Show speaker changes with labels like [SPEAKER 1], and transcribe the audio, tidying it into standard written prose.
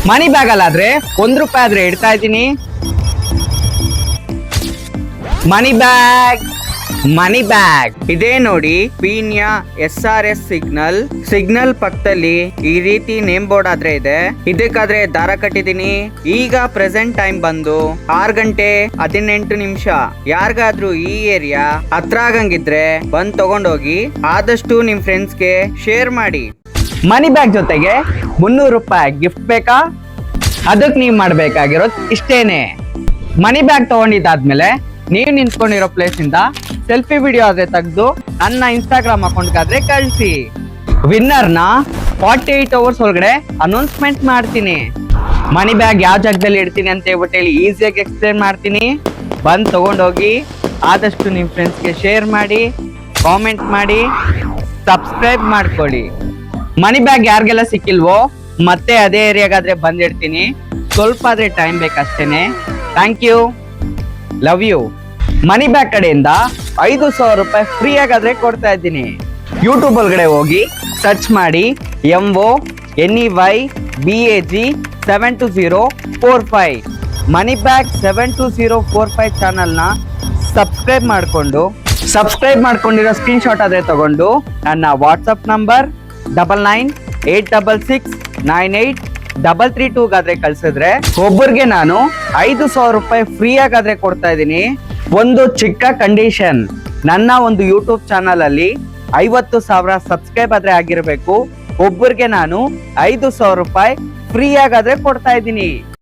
[SPEAKER 1] ಮನಿ bag ಅಲ್ಲಾದ್ರೆ ₹1 ಆದ್ರೆ ಇಡ್ತಾ ಇದ್ದೀನಿ. ಮನಿ ಬ್ಯಾಗ್ ಇದೇ ನೋಡಿ, ಪೀನ್ಯಾ SRS ಸಿಗ್ನಲ್ ಪಕ್ಕದಲ್ಲಿ ಈ ರೀತಿ ನೇಮ್ ಬೋರ್ಡ್ ಆದ್ರೆ ಇದೆ. ಇದಕ್ಕಾದ್ರೆ ದಾರ ಕಟ್ಟಿದೀನಿ. ಈಗ ಪ್ರೆಸೆಂಟ್ ಟೈಮ್ ಬಂದು 6:18. ಯಾರಿಗಾದ್ರೂ ಈ ಏರಿಯಾ ಹತ್ರ ಆಗಂಗಿದ್ರೆ ಬಂದ್ ತಗೊಂಡೋಗಿ ಆದಷ್ಟು ನಿಮ್ ಫ್ರೆಂಡ್ಸ್ಗೆ ಶೇರ್ ಮಾಡಿ. ಮನಿ ಬ್ಯಾಗ್ ಜೊತೆಗೆ ₹300 ಗಿಫ್ಟ್ ಬೇಕಾ? ಅದಕ್ಕೆ ನೀವ್ ಮಾಡ್ಬೇಕಾಗಿರೋದು ಇಷ್ಟೇನೆ. ಮನಿ ಬ್ಯಾಗ್ ತಗೊಂಡಿದ್ದಾದ್ಮೇಲೆ ನೀವು ನಿಂತ್ಕೊಂಡಿರೋ ಪ್ಲೇಸ್ ಇಂದ ಸೆಲ್ಫಿ ವಿಡಿಯೋ ಆದ್ರೆ ತೆಗೆದು ನನ್ನ ಇನ್ಸ್ಟಾಗ್ರಾಮ್ ಅಕೌಂಟ್ಗಾದ್ರೆ ಕಳಿಸಿ. ವಿನ್ನರ್ನ 48 ಅವರ್ಸ್ ಒಳಗಡೆ ಅನೌನ್ಸ್ಮೆಂಟ್ ಮಾಡ್ತೀನಿ. ಮನಿ ಬ್ಯಾಗ್ ಯಾವ ಜಾಗದಲ್ಲಿ ಇಡ್ತೀನಿ ಅಂತ ಹೇಳ್ಬಿಟ್ಟು ಈಸಿಯಾಗಿ ಎಕ್ಸ್ಪ್ಲೇನ್ ಮಾಡ್ತೀನಿ. ಬಂದು ತಗೊಂಡೋಗಿ ಆದಷ್ಟು ನಿಮ್ಮ ಫ್ರೆಂಡ್ಸ್ಗೆ ಶೇರ್ ಮಾಡಿ, ಕಾಮೆಂಟ್ ಮಾಡಿ, ಸಬ್ಸ್ಕ್ರೈಬ್ ಮಾಡ್ಕೊಳ್ಳಿ. ಮನಿ ಬ್ಯಾಗ್ ಯಾರಿಗೆಲ್ಲ ಸಿಕ್ಕಿಲ್ವೋ ಮತ್ತೆ ಅದೇ ಏರಿಯಾಗಾದ್ರೆ ಬಂದಿಡ್ತೀನಿ. ಸ್ವಲ್ಪ ಆದ್ರೆ ಟೈಮ್ ಬೇಕಷ್ಟೇನೆ. Thank you, love you. Money bag ಕಡೆಯಿಂದ ₹5,000 ಫ್ರೀ ಆಗಾದ್ರೆ ಕೊಡ್ತಾ ಇದ್ದೀನಿ. ಯೂಟ್ಯೂಬ್ ಒಳಗಡೆ ಹೋಗಿ ಸರ್ಚ್ ಮಾಡಿ MONEYBAG 72045 ಮನಿ ಬ್ಯಾಗ್ 72045 ಚಾನಲ್ನ ಸಬ್ಸ್ಕ್ರೈಬ್ ಮಾಡ್ಕೊಂಡಿರೋ ಸ್ಕ್ರೀನ್ ಶಾಟ್ ಆದ್ರೆ ತಗೊಂಡು ನನ್ನ ವಾಟ್ಸಪ್ ನಂಬರ್ 9986698332 ಗಾದ್ರೆ ಕಳ್ಸಿದ್ರೆ ಒಬ್ಬರಿಗೆ ನಾನು ₹5,000 ಫ್ರೀ ಆಗಾದ್ರೆ ಕೊಡ್ತಾ ಇದ್ದೀನಿ. ಒಂದು ಚಿಕ್ಕ ಕಂಡೀಷನ್, ನನ್ನ ಒಂದು ಯೂಟ್ಯೂಬ್ ಚಾನಲ್ ಅಲ್ಲಿ 50,000 ಸಬ್ಸ್ಕ್ರೈಬ್ ಆದ್ರೆ ಆಗಿರ್ಬೇಕು. ಒಬ್ಬರಿಗೆ ನಾನು ₹5,000 ಫ್ರೀ ಆಗಾದ್ರೆ ಕೊಡ್ತಾ ಇದ್ದೀನಿ.